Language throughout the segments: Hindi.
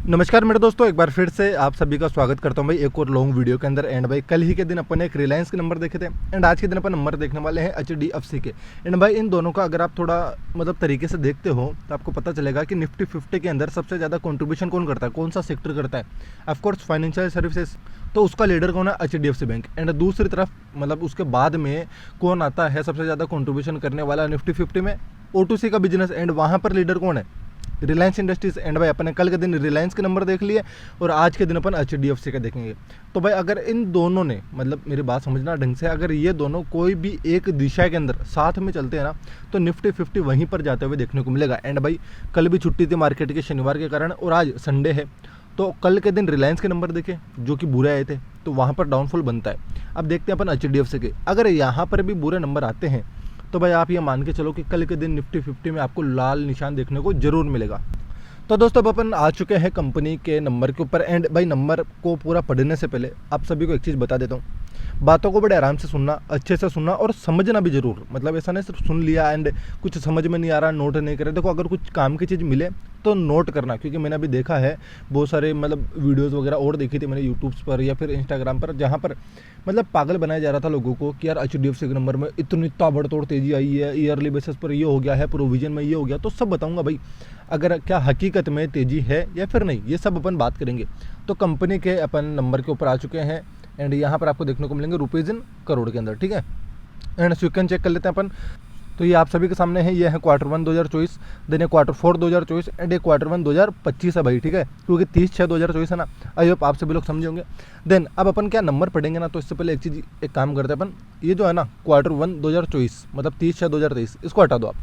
नमस्कार मेरे दोस्तों, एक बार फिर से आप सभी का स्वागत करता हूं भाई एक और लॉन्ग वीडियो के अंदर। एंड भाई कल ही के दिन अपन एक रिलायंस के नंबर देखे थे एंड आज के दिन अपन नंबर देखने वाले हैं HDFC के। एंड भाई इन दोनों का अगर आप थोड़ा तरीके से देखते हो तो आपको पता चलेगा कि निफ्टी 50 के अंदर सबसे ज़्यादा कंट्रीब्यूशन कौन करता है, कौन सा सेक्टर करता है। ऑफकोर्स फाइनेंशियल सर्विसेज, तो उसका लीडर कौन है? HDFC bank. एंड दूसरी तरफ उसके बाद में कौन आता है सबसे ज़्यादा कंट्रीब्यूशन करने वाला निफ्टी 50 में? O2C का बिजनेस। एंड वहाँ पर लीडर कौन है? रिलायंस इंडस्ट्रीज। एंड भाई अपन ने कल के दिन रिलायंस के नंबर देख लिए और आज के दिन अपन HDFC का देखेंगे। तो भाई अगर इन दोनों ने मेरी बात समझना ढंग से, अगर ये दोनों कोई भी एक दिशा के अंदर साथ में चलते हैं ना तो निफ्टी 50 वहीं पर जाते हुए देखने को मिलेगा। एंड भाई कल भी छुट्टी थी मार्केट के, शनिवार के कारण, और आज संडे है। तो कल के दिन रिलायंस के नंबर देखे जो कि बुरे आए थे, तो वहाँ पर डाउनफॉल बनता है। अब देखते हैं अपन HDFC के, अगर यहाँ पर भी बुरे नंबर आते हैं तो भाई आप ये मान के चलो कि कल के दिन निफ्टी 50 में आपको लाल निशान देखने को जरूर मिलेगा। तो दोस्तों अब अपन आ चुके हैं कंपनी के नंबर के ऊपर। एंड भाई नंबर को पूरा पढ़ने से पहले आप सभी को एक चीज़ बता देता हूँ, बातों को बड़े आराम से सुनना, अच्छे से सुनना और समझना भी जरूर। ऐसा नहीं सिर्फ सुन लिया एंड कुछ समझ में नहीं आ रहा नोट नहीं करे। देखो अगर कुछ काम की चीज़ मिले तो नोट करना, क्योंकि मैंने अभी देखा है बहुत सारे वीडियोज़ वगैरह और देखी थी मैंने यूट्यूब पर या फिर इंस्टाग्राम पर, जहाँ पर पागल बनाया जा रहा था लोगों को कि यार HDFC के नंबर में इतनी ताबड़तोड़ तेज़ी आई है, ईयरली बेसिस पर ये हो गया है, प्रोविजन में ये हो गया। तो सब बताऊंगा भाई अगर क्या हकीकत में तेज़ी है या फिर नहीं, ये सब अपन बात करेंगे। तो कंपनी के अपन नंबर के ऊपर आ चुके हैं एंड यहाँ पर आपको देखने को मिलेंगे रुपीज़ इन करोड़ के अंदर, ठीक है। एंड सिक्वेंस चेक कर लेते हैं अपन। तो ये आप सभी के सामने है, ये है Q1 2024, देन ये Q4 2024 एंड ये Q1 2025 है भाई, ठीक है, क्योंकि 30/6/2024 है ना। आई होप आप सभी लोग समझे होंगे। देन अब अपन क्या नंबर पढ़ेंगे ना, तो इससे पहले एक काम करते हैं अपन, ये जो है ना Q1 2024 मतलब 30/6/2023, इसको हटा दो आप,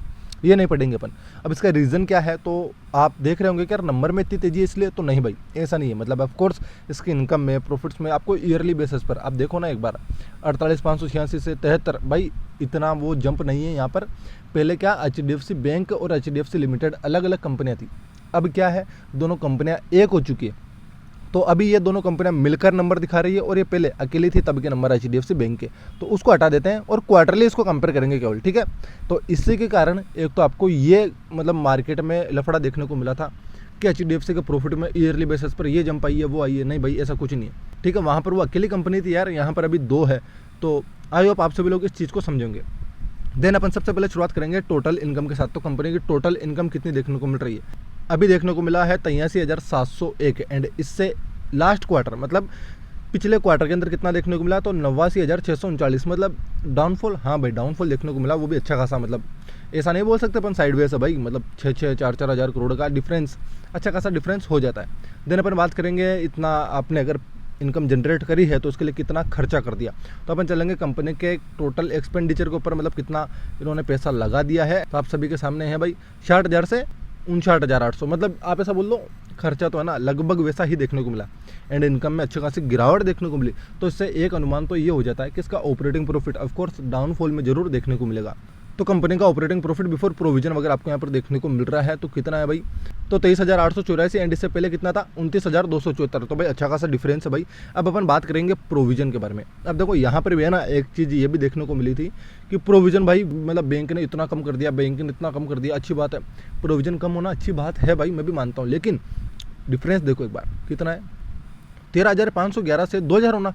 ये नहीं पढ़ेंगे अपन। अब इसका रीज़न क्या है, तो आप देख रहे होंगे कि यार नंबर में इतनी तेज़ी है इसलिए, तो नहीं भाई ऐसा नहीं है। ऑफ कोर्स इसकी इनकम में, प्रॉफिट्स में आपको ईयरली बेसिस पर आप देखो ना एक बार 48,586 से 73, भाई इतना वो जंप नहीं है यहाँ पर। पहले क्या HDFC बैंक और HDFC लिमिटेड अलग अलग कंपनियाँ थी, अब क्या है दोनों कंपनियाँ एक हो चुकी है। तो अभी ये दोनों कंपनियां मिलकर नंबर दिखा रही है और ये पहले अकेली थी तब के नंबर HDFC बैंक के, तो उसको हटा देते हैं और क्वार्टरली इसको कंपेयर करेंगे केवल, ठीक है। तो इसी के कारण एक तो आपको ये मार्केट में लफड़ा देखने को मिला था कि HDFC के प्रॉफिट में ईयरली बेसिस पर ये जंप आई है, वो आई है। नहीं भाई ऐसा कुछ नहीं है, ठीक है। वहाँ पर वो अकेली कंपनी थी यार, यहाँ पर अभी दो है। तो आई होप आप सभी लोग इस चीज़ को समझेंगे। देन अपन सबसे पहले शुरुआत करेंगे टोटल इनकम के साथ। तो कंपनी की टोटल इनकम कितनी देखने को मिल रही है? अभी देखने को मिला है 83,701 एंड इससे लास्ट क्वार्टर पिछले क्वार्टर के अंदर कितना देखने को मिला, तो 89,639, डाउनफॉल। हाँ भाई डाउनफॉल देखने को मिला, वो भी अच्छा खासा। ऐसा नहीं बोल सकते अपन साइडवेज है भाई, 6-6, 4-4 हज़ार करोड़ का डिफरेंस, अच्छा खासा डिफरेंस हो जाता है। देन अपन बात करेंगे इतना आपने अगर इनकम जनरेट करी है तो उसके लिए कितना खर्चा कर दिया। तो अपन चलेंगे कंपनी के टोटल एक्सपेंडिचर के ऊपर, कितना इन्होंने पैसा लगा दिया है। तो आप सभी के सामने है भाई 60,000 से 59,800, आप ऐसा बोल लो खर्चा तो है ना लगभग वैसा ही देखने को मिला। एंड इनकम में अच्छी खासी गिरावट देखने को मिली। तो इससे एक अनुमान तो ये हो जाता है कि इसका ऑपरेटिंग प्रॉफिट ऑफकोर्स डाउनफॉल में जरूर देखने को मिलेगा। तो कंपनी का ऑपरेटिंग प्रॉफिट बिफोर प्रोविजन अगर आपको यहाँ पर देखने को मिल रहा है तो कितना है भाई, तो 23,884 एंड इससे पहले कितना था 29,274। तो भाई अच्छा खासा डिफरेंस है भाई। अब अपन बात करेंगे प्रोविजन के बारे में। अब देखो यहाँ पर भी है ना एक चीज़ ये भी देखने को मिली थी कि प्रोविजन भाई बैंक ने इतना कम कर दिया, बैंक ने इतना कम कर दिया। अच्छी बात है, प्रोविजन कम होना अच्छी बात है भाई, मैं भी मानता हूँ, लेकिन डिफरेंस देखो एक बार कितना है, 13,511 से 2,000 होना।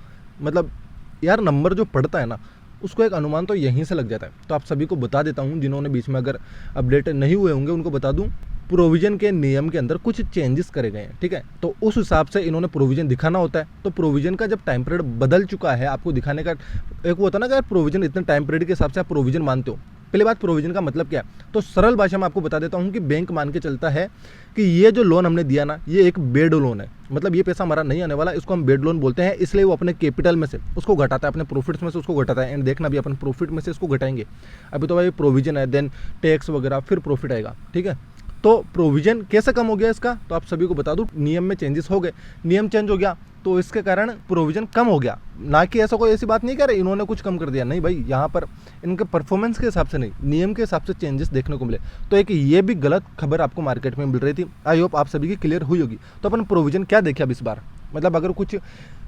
यार नंबर जो पड़ता है ना उसको एक अनुमान तो यहीं से लग जाता है। तो आप सभी को बता देता हूँ, जिन्होंने बीच में अगर अपडेट नहीं हुए होंगे उनको बता दूँ, प्रोविजन के नियम के अंदर कुछ चेंजेस करे गए हैं, ठीक है। तो उस हिसाब से इन्होंने प्रोविजन दिखाना होता है। तो प्रोविजन का जब टाइम पीरियड बदल चुका है, आपको दिखाने का एक वो होता है ना कि प्रोविजन इतने टाइम पीरियड के हिसाब से आप प्रोविजन मानते हो। पहली बात प्रोविजन का मतलब क्या है, तो सरल भाषा में आपको बता देता हूँ कि बैंक मान के चलता है कि ये जो लोन हमने दिया ना ये एक बेड लोन है, ये पैसा हमारा नहीं आने वाला, इसको हम बेड लोन बोलते हैं। इसलिए वो अपने कैपिटल में से उसको घटाता है, अपने प्रॉफिट्स में से उसको घटाता है। एंड देखना भी अपन प्रॉफिट में से इसको घटाएंगे। अभी तो भाई प्रोविजन है, देन टैक्स वगैरह, फिर प्रॉफिट आएगा, ठीक है। तो प्रोविजन कैसे कम हो गया इसका, तो आप सभी को बता दूं नियम में चेंजेस हो गए, नियम चेंज हो गया तो इसके कारण प्रोविजन कम हो गया। ना कि ऐसा कोई ऐसी बात नहीं कह रहे इन्होंने कुछ कम कर दिया, नहीं भाई, यहाँ पर इनके परफॉर्मेंस के हिसाब से नहीं, नियम के हिसाब से चेंजेस देखने को मिले। तो एक ये भी गलत खबर आपको मार्केट में मिल रही थी, आई होप आप सभी की क्लियर हुई होगी। तो अपन प्रोविजन क्या देखे अब इस बार, अगर कुछ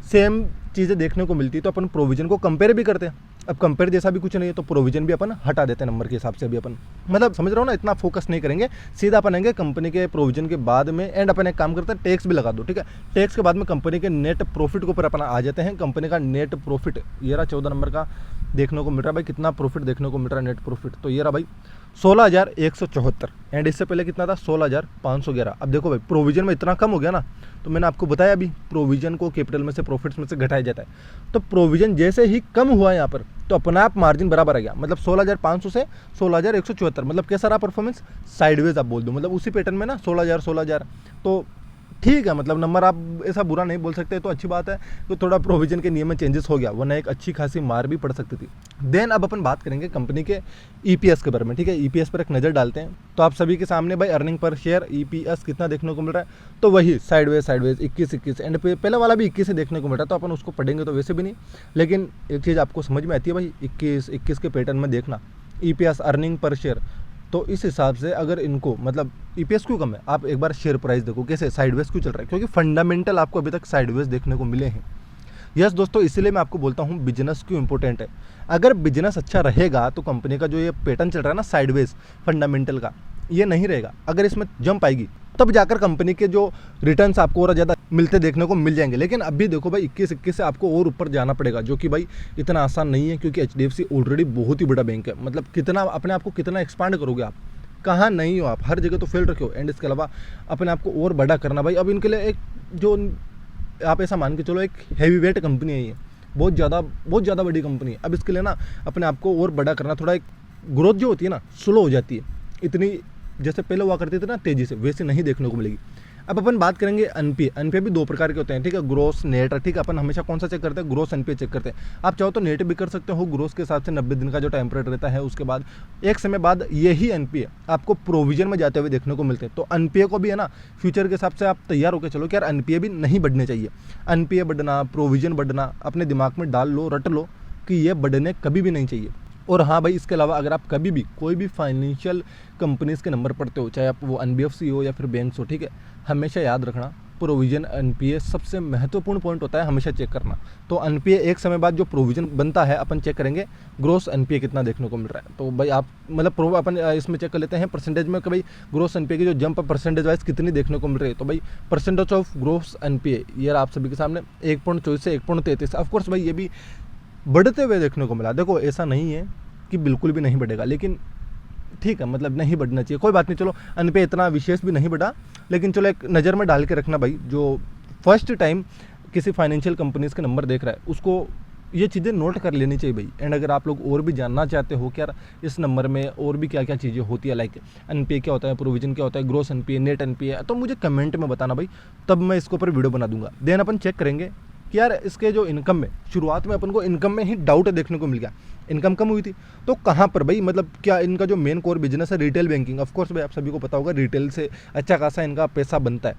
सेम चीज़ें देखने को मिलती तो अपन प्रोविजन को कंपेयर भी करते हैं। अब कंपेयर जैसा भी कुछ नहीं है तो प्रोविजन भी अपन हटा देते हैं नंबर के हिसाब से। अभी अपन मतलब समझ रहे हो ना, इतना फोकस नहीं करेंगे, सीधा अपन आएंगे कंपनी के प्रोविजन के बाद में। एंड अपन एक काम करते हैं, टैक्स भी लगा दो, ठीक है। टैक्स के बाद में कंपनी के नेट प्रॉफिट के ऊपर अपन आ जाते हैं। कंपनी का नेट प्रॉफिट ये रहा 14 नंबर का देखने को मिल रहा है भाई। कितना प्रॉफिट देखने को मिल रहा है नेट प्रॉफिट, तो ये रहा भाई 16,174। एंड इससे पहले कितना था 16,511। अब देखो भाई प्रोविजन में इतना कम हो गया ना, तो मैंने आपको बताया अभी प्रोविजन को कैपिटल में से प्रॉफिट्स में से घटाया जाता है। तो प्रोविजन जैसे ही कम हुआ यहाँ पर तो अपना आप मार्जिन बराबर आ गया। मतलब 16,500 से 16,174, मतलब कैसा रहा परफॉर्मेंस, साइडवेज आप बोल दो, मतलब उसी पैटर्न में ना 16,000 तो ठीक है। मतलब नंबर आप ऐसा बुरा नहीं बोल सकते, तो अच्छी बात है तो थोड़ा प्रोविजन के नियम में चेंजेस हो गया, वरना एक अच्छी खासी मार भी पड़ सकती थी। देन अब अपन बात करेंगे कंपनी के ईपीएस के बारे में, ठीक है। ईपीएस पर एक नज़र डालते हैं तो आप सभी के सामने भाई अर्निंग पर शेयर ईपीएस कितना देखने को मिल रहा है, तो वही साइडवेज 21 एंड पहले वाला भी 21 से देखने को मिल रहा है। तो अपन उसको पढ़ेंगे तो वैसे भी नहीं, लेकिन एक चीज़ आपको समझ में आती है भाई 21 के पैटर्न में देखना ईपीएस अर्निंग पर शेयर। तो इस हिसाब से अगर इनको मतलब ईपीएस क्यों कम है, आप एक बार शेयर प्राइस देखो कैसे साइडवेज क्यों चल रहा है, क्योंकि फंडामेंटल आपको अभी तक साइडवेज देखने को मिले हैं। यस दोस्तों, इसीलिए मैं आपको बोलता हूँ बिजनेस क्यों इंपॉर्टेंट है। अगर बिजनेस अच्छा रहेगा तो कंपनी का जो ये पैटर्न चल रहा है ना साइडवेज फंडामेंटल का, ये नहीं रहेगा। अगर इसमें जंप आएगी तब जाकर कंपनी के जो रिटर्न्स आपको और ज़्यादा मिलते देखने को मिल जाएंगे। लेकिन अभी देखो भाई 21 से आपको और ऊपर जाना पड़ेगा, जो कि भाई इतना आसान नहीं है, क्योंकि एचडीएफसी ऑलरेडी बहुत ही बड़ा बैंक है। मतलब कितना अपने आप को कितना एक्सपांड करोगे आप, कहाँ नहीं हो आप, हर जगह तो फेल रखे हो। एंड इसके अलावा अपने आप को और बड़ा करना भाई, अब इनके लिए एक जो आप ऐसा मान के चलो एक हैवी वेट कंपनी है, ये बहुत ज़्यादा बड़ी कंपनी है। अब इसके लिए ना अपने आप को और बड़ा करना, थोड़ा एक ग्रोथ जो होती है ना स्लो हो जाती है, इतनी जैसे पहले हुआ करती थी ना तेज़ी से, वैसे नहीं देखने को मिलेगी। अब अपन बात करेंगे एनपीए भी दो प्रकार के होते हैं, ठीक है। ग्रोस नेट, ठीक है। अपन हमेशा कौन सा चेक करते हैं, ग्रोस एनपीए चेक करते हैं। आप चाहो तो नेट भी कर सकते हो, ग्रोस के हिसाब से 90 दिन का जो टाइम पीरियड रहता है, उसके बाद एक समय बाद यही एनपीए आपको प्रोविजन में जाते हुए देखने को मिलते हैं। तो एनपीए को भी है ना फ्यूचर के हिसाब से आप तैयार होकर चलो कि यार एनपीए भी नहीं बढ़ने चाहिए। एनपीए बढ़ना, प्रोविजन बढ़ना अपने दिमाग में डाल लो, रट लो कि ये बढ़ने कभी भी नहीं चाहिए। और हाँ भाई, इसके अलावा अगर आप कभी भी कोई भी फाइनेंशियल कंपनीज़ के नंबर पढ़ते हो, चाहे आप वो एनबीएफसी हो या फिर बैंक्स हो, ठीक है, हमेशा याद रखना प्रोविजन एनपीए सबसे महत्वपूर्ण पॉइंट होता है, हमेशा चेक करना। तो एनपीए एक समय बाद जो प्रोविजन बनता है अपन चेक करेंगे ग्रोस एनपीए कितना देखने को मिल रहा है। तो भाई आप मतलब अपन इसमें चेक कर लेते हैं परसेंटेज में कि भाई ग्रोस एनपीए की जो जंप परसेंटेज वाइज कितनी देखने को मिल रही है। तो भाई परसेंटेज ऑफ ग्रोस एनपीए ये आप सभी के सामने 1.24 से 1.33। ऑफकोर्स भाई ये भी बढ़ते हुए देखने को मिला। देखो ऐसा नहीं है कि बिल्कुल भी नहीं बढ़ेगा, लेकिन ठीक है, मतलब नहीं बढ़ना चाहिए, कोई बात नहीं। चलो एनपीए इतना विशेष भी नहीं बढ़ा, लेकिन चलो एक नज़र में डाल के रखना भाई, जो फर्स्ट टाइम किसी फाइनेंशियल कंपनीज़ के नंबर देख रहा है उसको ये चीज़ें नोट कर लेनी चाहिए भाई। एंड अगर आप लोग और भी जानना चाहते हो कि यार इस नंबर में और भी क्या क्या चीज़ें होती है, लाइक एनपीए क्या होता है, प्रोविजन क्या होता है, ग्रोस एनपीए, नेट एनपीए, तो मुझे कमेंट में बताना भाई, तब मैं इसके ऊपर वीडियो बना दूंगा। देन अपन चेक करेंगे कि यार इसके जो इनकम में शुरुआत में अपन को इनकम में ही डाउट देखने को मिल गया, इनकम कम हुई थी। तो कहाँ पर भाई, मतलब क्या इनका जो मेन कोर बिजनेस है रिटेल बैंकिंग, ऑफ कोर्स भाई आप सभी को पता होगा रिटेल से अच्छा खासा इनका पैसा बनता है,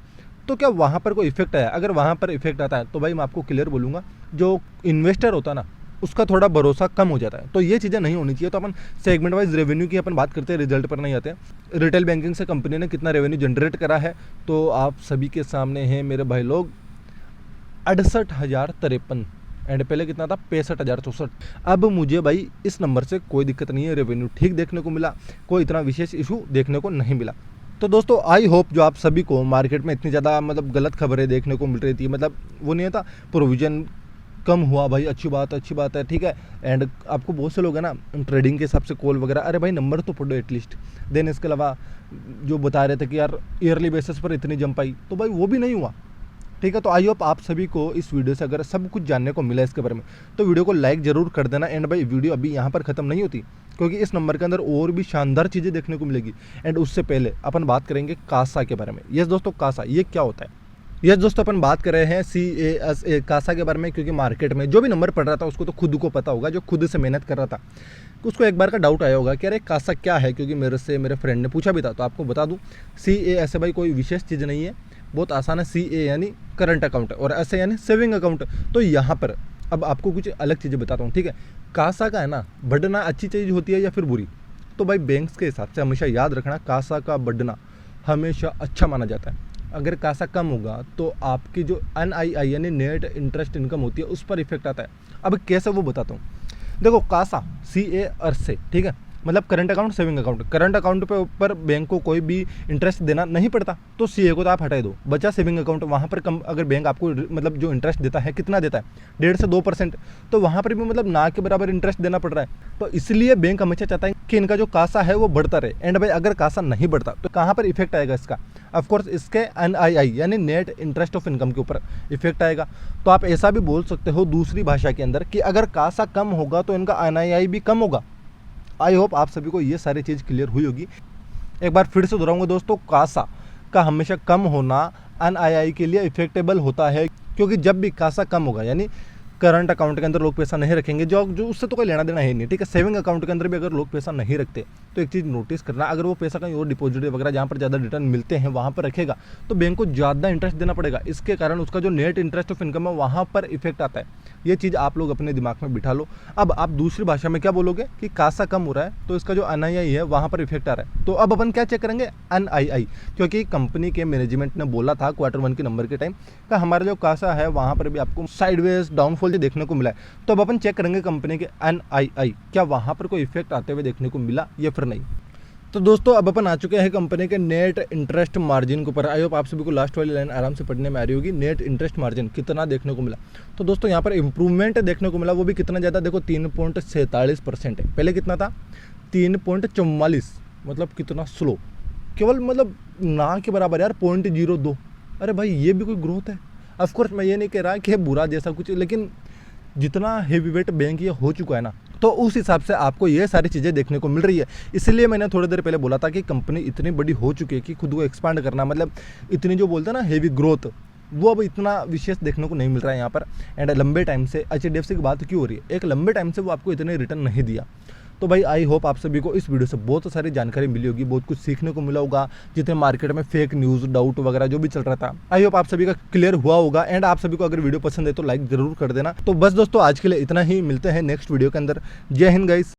तो क्या वहाँ पर कोई इफेक्ट आया? अगर वहाँ पर इफेक्ट आता है तो भाई मैं आपको क्लियर बोलूँगा, जो इन्वेस्टर होता है ना उसका थोड़ा भरोसा कम हो जाता है। तो ये चीज़ें नहीं होनी चाहिए। तो अपन सेगमेंट वाइज रेवेन्यू की अपन बात करते हैं, रिजल्ट पर नहीं आते हैं। रिटेल बैंकिंग से कंपनी ने कितना रेवेन्यू जनरेट करा है, तो आप सभी के सामने है मेरे भाई लोग 68,053। एंड पहले कितना था 65,064। अब मुझे भाई इस नंबर से कोई दिक्कत नहीं है, रेवेन्यू ठीक देखने को मिला, कोई इतना विशेष इशू देखने को नहीं मिला। तो दोस्तों आई होप जो आप सभी को मार्केट में इतनी ज़्यादा मतलब गलत खबरें देखने को मिल रही थी, मतलब वो नहीं था प्रोविजन कम हुआ भाई, अच्छी बात है, ठीक है। एंड आपको बहुत से लोग हैं ना ट्रेडिंग के हिसाब से कॉल वगैरह, अरे भाई नंबर तो पढ़ो एटलीस्ट। देन इसके अलावा जो बता रहे थे कि यार ईयरली बेसिस पर इतनी जंप आई, तो भाई वो भी नहीं हुआ, ठीक है। तो आई होप आप सभी को इस वीडियो से अगर सब कुछ जानने को मिला इसके बारे में, तो वीडियो को लाइक जरूर कर देना। एंड भाई वीडियो अभी यहाँ पर ख़त्म नहीं होती, क्योंकि इस नंबर के अंदर और भी शानदार चीज़ें देखने को मिलेगी। एंड उससे पहले अपन बात करेंगे कासा के बारे में। यस दोस्तों, कासा ये क्या होता है? यस दोस्तों, अपन बात कर रहे हैं CASA कासा के बारे में, क्योंकि मार्केट में जो भी नंबर पढ़ रहा था उसको तो खुद को पता होगा, जो खुद से मेहनत कर रहा था उसको एक बार का डाउट आया होगा कि अरे कासा क्या है, क्योंकि मेरे फ्रेंड ने पूछा भी था। तो आपको बता दूँ CASA भाई कोई विशेष चीज़ नहीं है, बहुत आसान है। CA यानी करंट अकाउंट और SA यानी सेविंग अकाउंट। तो यहाँ पर अब आपको कुछ अलग चीज़ें बताता हूँ, ठीक है। कासा का है ना बढ़ना अच्छी चीज़ होती है या फिर बुरी? तो भाई बैंक्स के हिसाब से हमेशा याद रखना कासा का बढ़ना हमेशा अच्छा माना जाता है। अगर कासा कम होगा तो आपकी जो NII यानी नेट इंटरेस्ट इनकम होती है उस पर इफेक्ट आता है। अब कैसे वो बताता हूँ। देखो कासा CAR से, ठीक है, मतलब current account saving account, current account पे ऊपर बैंक को कोई भी इंटरेस्ट देना नहीं पड़ता, तो CA को तो आप हटा दो, बचा सेविंग अकाउंट। वहाँ पर कम अगर बैंक आपको मतलब जो इंटरेस्ट देता है कितना देता है, 1.5 से 2%, तो वहाँ पर भी मतलब ना के बराबर इंटरेस्ट देना पड़ रहा है। तो इसलिए बैंक हमेशा चाहता है कि इनका जो कासा है वो बढ़ता रहे। एंड भाई अगर कासा नहीं बढ़ता तो कहाँ पर इफेक्ट आएगा इसका, ऑफकोर्स इसके NII यानी नेट इंटरेस्ट ऑफ इनकम के ऊपर इफेक्ट आएगा। तो आप ऐसा भी बोल सकते हो दूसरी भाषा के अंदर कि अगर कासा कम होगा तो इनका NII भी कम होगा। आई होप आप सभी को ये सारी चीज़ क्लियर हुई होगी। एक बार फिर से दोहराऊंगा दोस्तों, कासा का हमेशा कम होना NII के लिए इफेक्टेबल होता है, क्योंकि जब भी कासा कम होगा यानी करंट अकाउंट के अंदर लोग पैसा नहीं रखेंगे, जो उससे तो कोई लेना देना है नहीं, ठीक है। सेविंग अकाउंट के अंदर भी अगर लोग पैसा नहीं रखते तो एक चीज़ नोटिस करना, अगर वो पैसा कहीं और डिपॉजिट वगैरह जहाँ पर ज़्यादा रिटर्न मिलते हैं वहाँ पर रखेगा तो बैंक को ज़्यादा इंटरेस्ट देना पड़ेगा। इसके कारण उसका जो नेट इंटरेस्ट ऑफ इनकम है वहाँ पर इफेक्ट आता है। ये चीज़ आप लोग अपने दिमाग में बिठा लो। अब आप दूसरी भाषा में क्या बोलोगे कि कासा कम हो रहा है तो इसका जो NII है वहाँ पर इफेक्ट आ रहा है। तो अब अपन क्या चेक करेंगे, NII, क्योंकि कंपनी के मैनेजमेंट ने बोला था Q1 के नंबर के टाइम का हमारा जो कासा है वहाँ पर भी आपको साइडवेज डाउनफॉल देखने को मिला है। तो अब अपन चेक करेंगे कंपनी के NII, क्या वहाँ पर कोई इफेक्ट आते हुए देखने को मिला या फिर नहीं। तो दोस्तों अब अपन आ चुके हैं कंपनी के नेट इंटरेस्ट मार्जिन के ऊपर। आई होप आप सभी को लास्ट वाली लाइन आराम से पढ़ने में आ रही होगी। नेट इंटरेस्ट मार्जिन कितना देखने को मिला, तो दोस्तों यहाँ पर इंप्रूवमेंट देखने को मिला, वो भी कितना ज़्यादा, देखो 3.47% है, पहले कितना था 3.44, मतलब कितना स्लो, केवल मतलब ना के बराबर यार 0.02। अरे भाई ये भी कोई ग्रोथ है। ऑफकोर्स मैं ये नहीं कह रहा कि बुरा जैसा कुछ, लेकिन जितना हेवी वेट बैंक ये हो चुका है ना, तो उस हिसाब से आपको ये सारी चीज़ें देखने को मिल रही है। इसलिए मैंने थोड़ी देर पहले बोला था कि कंपनी इतनी बड़ी हो चुकी है कि खुद को एक्सपांड करना, मतलब इतनी जो बोलते हैं ना हेवी ग्रोथ, वो अब इतना विशेष देखने को नहीं मिल रहा है यहाँ पर। एंड लंबे टाइम से HDFC की बात क्यों हो रही है, एक लंबे टाइम से वो आपको इतने रिटर्न नहीं दिया। तो भाई आई होप आप सभी को इस वीडियो से बहुत सारी जानकारी मिली होगी, बहुत कुछ सीखने को मिला होगा। जितने मार्केट में फेक न्यूज़ डाउट वगैरह जो भी चल रहा था, आई होप आप सभी का क्लियर हुआ होगा। एंड आप सभी को अगर वीडियो पसंद है तो लाइक जरूर कर देना। तो बस दोस्तों आज के लिए इतना ही, मिलते हैं नेक्स्ट वीडियो के अंदर। जय हिंद गाइस।